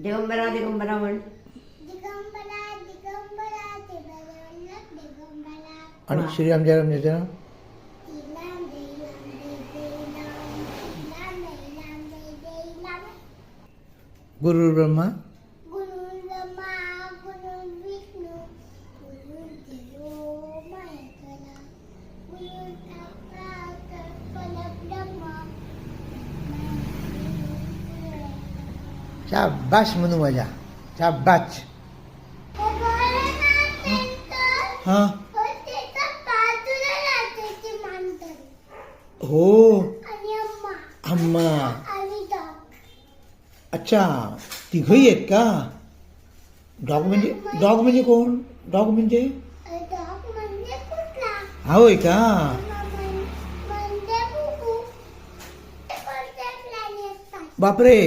दिगंबरा दिगंबरा म्हण. दिगंबरा दिगंबरा दिगंबरा दिगंबरा. आणि श्रीराम जय राम जय जय राम. राम जय राम जय जय राम. राम जय राम जय जय राम. गुरु ब्रह्मा गुरु ब्रह्मा गुरु विष्णू गुरु देव महेश्वरा. गुरु साक्षात परब्रह्म. शाबाश म्हणू माझ्या. शाबाश. हां हो अम्मा. अच्छा तिघही आहेत का? डॉग म्हणजे कोण? डॉग म्हणजे हा होय का? बापरे.